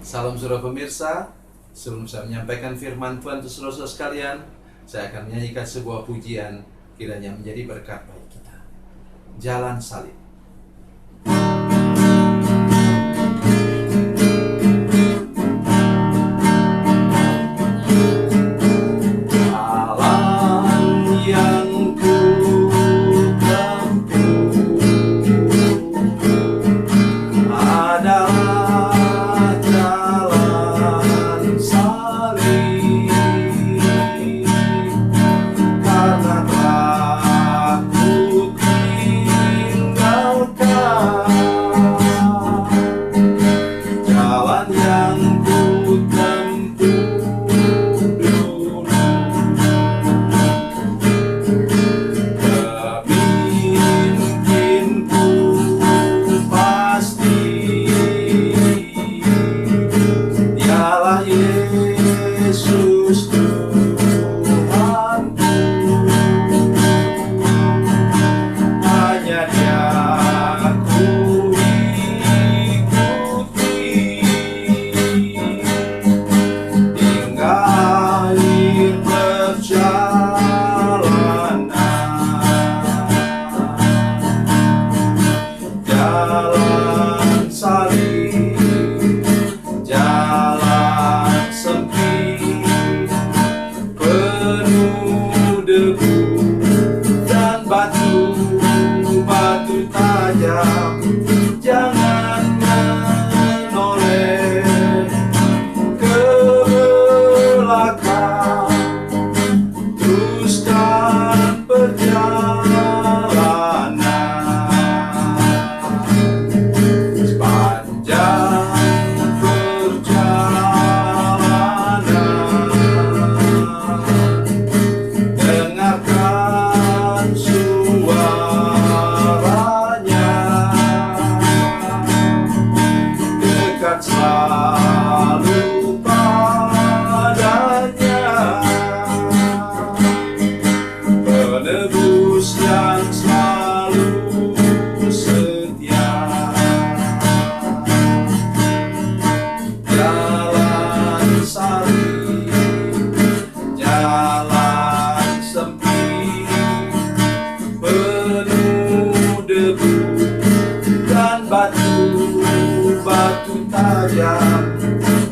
Salam saudara pemirsa, sebelum saya menyampaikan firman Tuhan untuk saudara-saudara sekalian, saya akan menyanyikan sebuah pujian kiranya menjadi berkat bagi kita. Jalan Salib.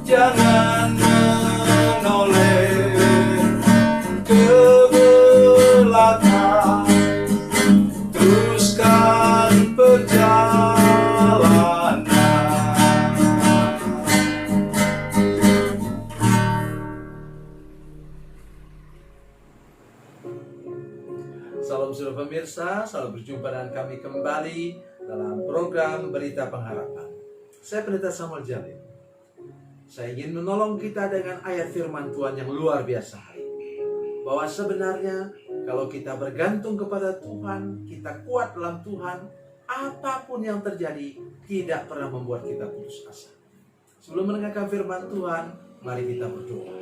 Jangan menoleh ke belakang, teruskan perjalanan. Salam saudara pemirsa, selalu berjumpa dengan kami kembali dalam program Berita Pengharapan. Saya Pendeta Samuel Jalil. Saya ingin menolong kita dengan ayat firman Tuhan yang luar biasa hari ini. Bahwa sebenarnya kalau kita bergantung kepada Tuhan, kita kuat dalam Tuhan, apapun yang terjadi tidak pernah membuat kita putus asa. Sebelum mendengarkan firman Tuhan, mari kita berdoa.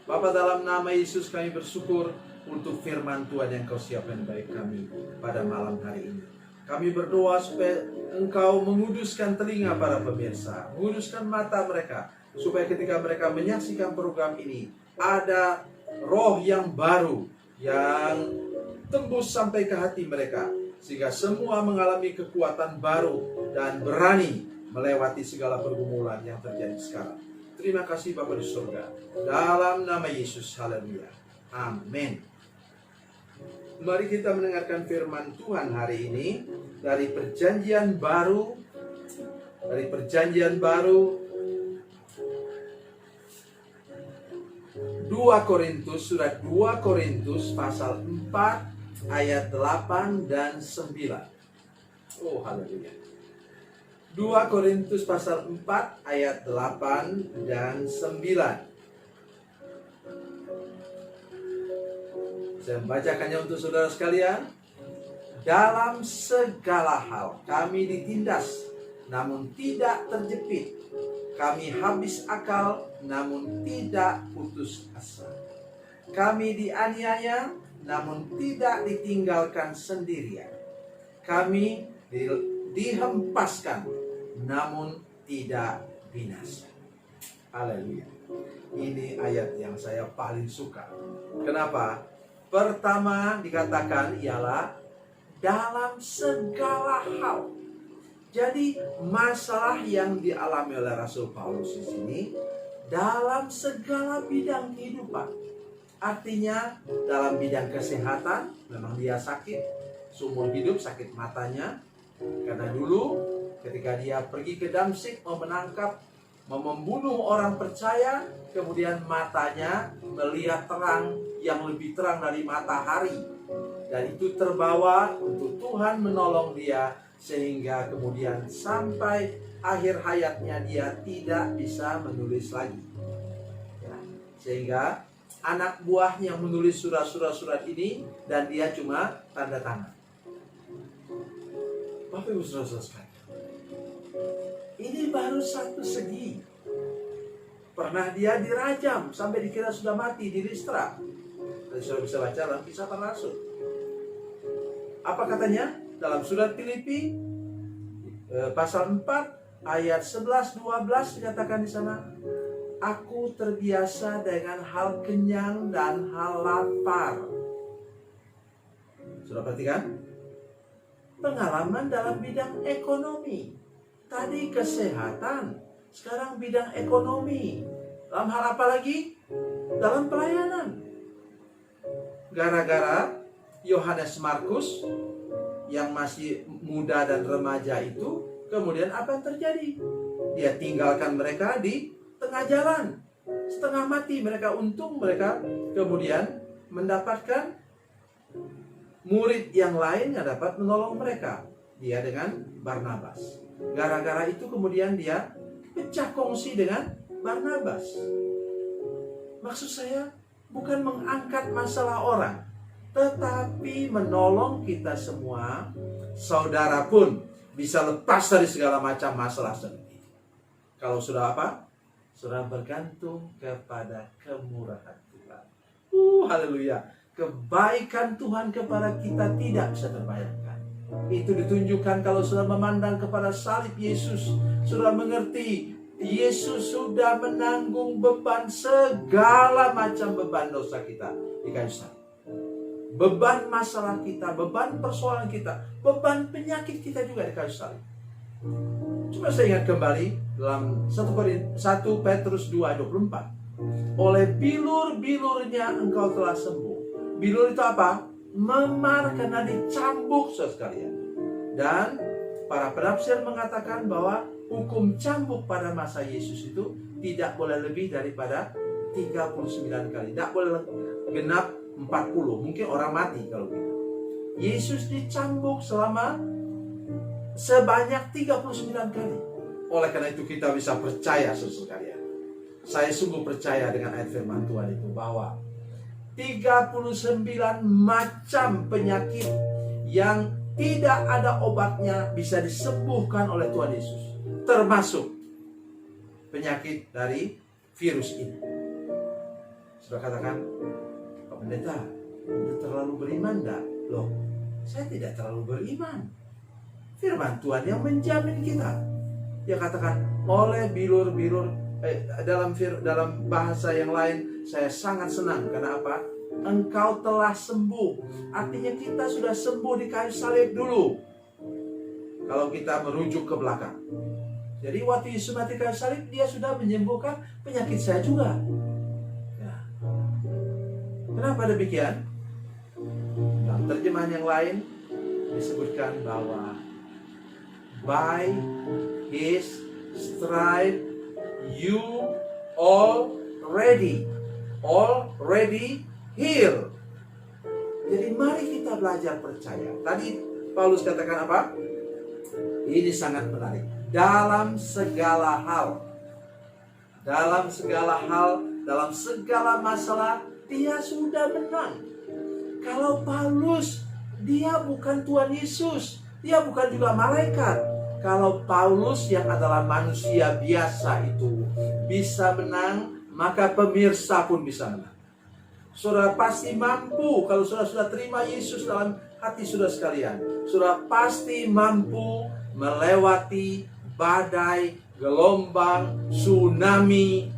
Bapa, dalam nama Yesus kami bersyukur untuk firman Tuhan yang Kau siapkan bagi kami pada malam hari ini. Kami berdoa supaya Engkau menguduskan telinga para pemirsa, menguduskan mata mereka, supaya ketika mereka menyaksikan program ini, ada roh yang baru yang tembus sampai ke hati mereka, sehingga semua mengalami kekuatan baru dan berani melewati segala pergumulan yang terjadi sekarang. Terima kasih Bapa di surga, dalam nama Yesus, haleluya, amin. Mari kita mendengarkan firman Tuhan hari ini dari Perjanjian Baru, surat 2 Korintus pasal 4 ayat 8 dan 9. Oh, haleluya. 2 Korintus pasal 4 ayat 8 dan 9. Saya membacakannya untuk saudara sekalian. Dalam segala hal kami ditindas, namun tidak terjepit. Kami habis akal, namun tidak putus asa. Kami dianiaya, namun tidak ditinggalkan sendirian. Kami dihempaskan, namun tidak binasa. Haleluya. Ini ayat yang saya paling suka. Kenapa? Pertama dikatakan ialah dalam segala hal. Jadi masalah yang dialami oleh Rasul Paulus di sini dalam segala bidang kehidupan. Artinya dalam bidang kesehatan, memang dia sakit, seumur hidup sakit matanya. Karena dulu ketika dia pergi ke Damsyik mau menangkap, mau membunuh orang percaya, kemudian matanya melihat terang yang lebih terang dari matahari. Dan itu terbawa untuk Tuhan menolong dia, sehingga kemudian sampai akhir hayatnya dia tidak bisa menulis lagi. Ya, sehingga anak buahnya menulis surat ini dan dia cuma tanda tangan. Bapak Ibu Saudara sekalian, ini baru satu segi. Pernah dia dirajam sampai dikira sudah mati di Listra. Dan sudah bisa baca dalam Kisah Para Rasul. Apa katanya? Dalam surat Filipi pasal 4 ayat 11-12 dikatakan di sana, aku terbiasa dengan hal kenyang dan hal lapar. Sudah perhatikan? Pengalaman dalam bidang ekonomi. Tadi kesehatan, sekarang bidang ekonomi. Dalam hal apa lagi? Dalam pelayanan. Gara-gara Yohanes Markus yang masih muda dan remaja itu, kemudian apa yang terjadi? Dia tinggalkan mereka di tengah jalan, setengah mati mereka. Untung mereka kemudian mendapatkan murid yang lain yang dapat menolong mereka. Dia dengan Barnabas. Gara-gara itu kemudian dia pecah kongsi dengan Barnabas. Maksud saya bukan mengangkat masalah orang, tetapi menolong kita semua. Saudara pun bisa lepas dari segala macam masalah seperti itu. Kalau sudah apa? Sudah bergantung kepada kemurahan Tuhan. Haleluya. Kebaikan Tuhan kepada kita tidak bisa terbayangkan. Itu ditunjukkan kalau sudah memandang kepada salib Yesus. Sudah mengerti Yesus sudah menanggung beban, segala macam beban dosa kita di kayu salib. Beban masalah kita, beban persoalan kita, beban penyakit kita juga di kayu salib. Coba saya ingat kembali dalam 1 Petrus 2:24. Oleh bilur-bilurnya engkau telah sembuh. Bilur itu apa? Memar karena dicambuk, saudara sekalian. Dan para penafsir mengatakan bahwa hukum cambuk pada masa Yesus itu tidak boleh lebih daripada 39 kali. Tidak boleh genap 40. Mungkin orang mati kalau gitu. Yesus dicambuk selama sebanyak 39 kali. Oleh karena itu kita bisa percaya, saudara sekalian. Saya sungguh percaya dengan ayat firman Tuhan itu bahwa 39 macam penyakit yang tidak ada obatnya bisa disembuhkan oleh Tuhan Yesus. Termasuk penyakit dari virus ini. Sudah katakan, Pak Pendeta, itu terlalu beriman enggak? Loh, saya tidak terlalu beriman. Firman Tuhan yang menjamin kita. Dia katakan, oleh bilur-bilur, dalam bahasa yang lain, saya sangat senang. Karena apa? Engkau telah sembuh. Artinya kita sudah sembuh di kayu salib dulu. Kalau kita merujuk ke belakang. Jadi waktu Yesus mati kayu salib, dia sudah menyembuhkan penyakit saya juga. Ya. Kenapa demikian? Dalam terjemahan yang lain disebutkan bahwa by His stripe you already healed. Jadi mari kita belajar percaya. Tadi Paulus katakan apa? Ini sangat menarik. Dalam segala hal, dalam segala masalah, dia sudah menang. Kalau Paulus, dia bukan Tuhan Yesus, dia bukan juga malaikat. Kalau Paulus yang adalah manusia biasa itu bisa menang, maka pemirsa pun bisa menang. Saudara pasti mampu, kalau saudara sudah terima Yesus dalam hati saudara sekalian, saudara pasti mampu melewati badai, gelombang, tsunami,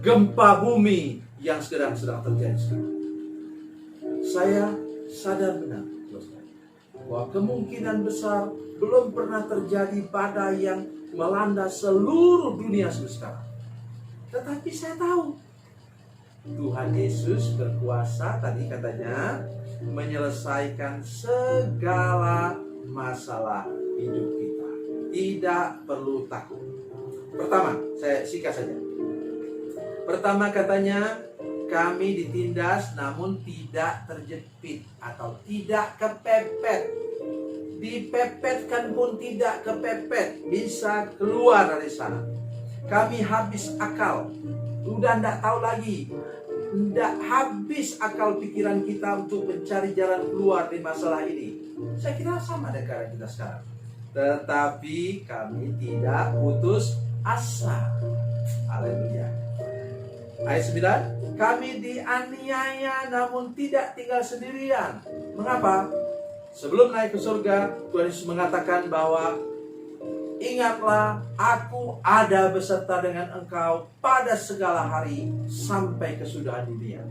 gempa bumi yang sedang terjadi sekarang. Saya sadar benar bahwa kemungkinan besar belum pernah terjadi badai yang melanda seluruh dunia sekarang. Tetapi saya tahu Tuhan Yesus berkuasa, tadi katanya, menyelesaikan segala masalah hidup kita. Tidak perlu takut. Pertama, saya singkat saja. Pertama katanya, kami ditindas namun tidak terjepit atau tidak kepepet. Dipepetkan pun tidak kepepet, bisa keluar dari sana. Kami habis akal, udah tidak tahu lagi, tidak habis akal pikiran kita untuk mencari jalan keluar dari masalah ini. Saya kira sama dengan kita sekarang. Tetapi kami tidak putus asa. Haleluya. Ayat 9, kami dianiaya namun tidak tinggal sendirian. Mengapa? Sebelum naik ke surga, Tuhan Yesus mengatakan bahwa ingatlah, aku ada beserta dengan engkau pada segala hari sampai kesudahan dunia.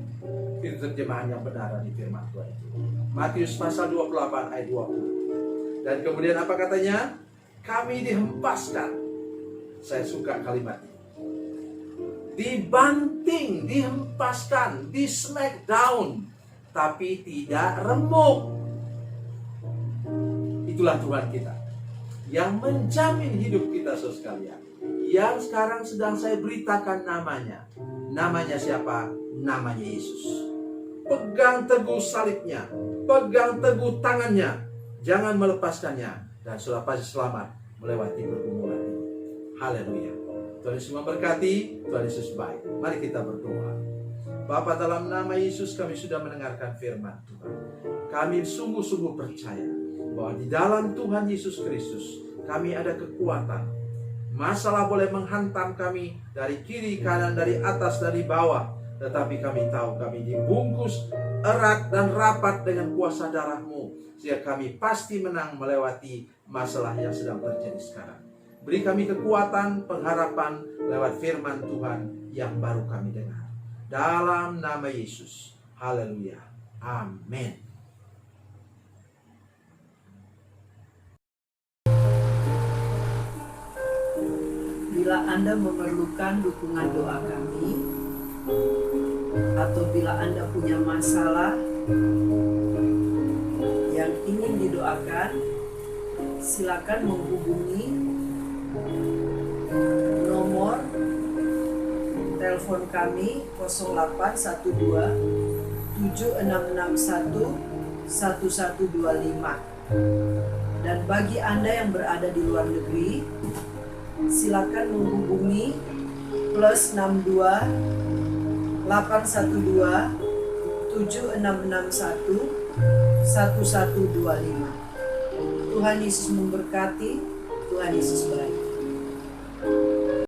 Itu terjemahan yang benar dari firman Tuhan itu. Matius pasal 28 ayat 20. Dan kemudian apa katanya? Kami dihempaskan. Saya suka kalimat ini. Dibanting, dihempaskan, di smackdown, tapi tidak remuk. Itulah Tuhan kita yang menjamin hidup kita, saudara sekalian. Yang sekarang sedang saya beritakan namanya. Namanya siapa? Namanya Yesus. Pegang teguh salibnya, pegang teguh tangannya, jangan melepaskannya, dan sudah pasti selamat melewati pergumulan ini. Haleluya. Tuhan Yesus memberkati, Tuhan Yesus baik. Mari kita berdoa. Bapa, dalam nama Yesus kami sudah mendengarkan firman Tuhan. Kami sungguh-sungguh percaya bahwa di dalam Tuhan Yesus Kristus kami ada kekuatan. Masalah boleh menghantam kami dari kiri, kanan, dari atas, dari bawah. Tetapi kami tahu kami dibungkus erat dan rapat dengan kuasa darah-Mu, sehingga kami pasti menang melewati masalah yang sedang terjadi sekarang. Beri kami kekuatan, pengharapan lewat firman Tuhan yang baru kami dengar. Dalam nama Yesus. Haleluya. Amin. Bila Anda memerlukan dukungan doa kami, atau bila Anda punya masalah yang ingin didoakan, silakan menghubungi nomor telepon kami 0812 7661 1125. Dan bagi Anda yang berada di luar negeri, silakan menghubungi +62 812 7661 1125. Tuhan Yesus memberkati, Tuhan Yesus baik.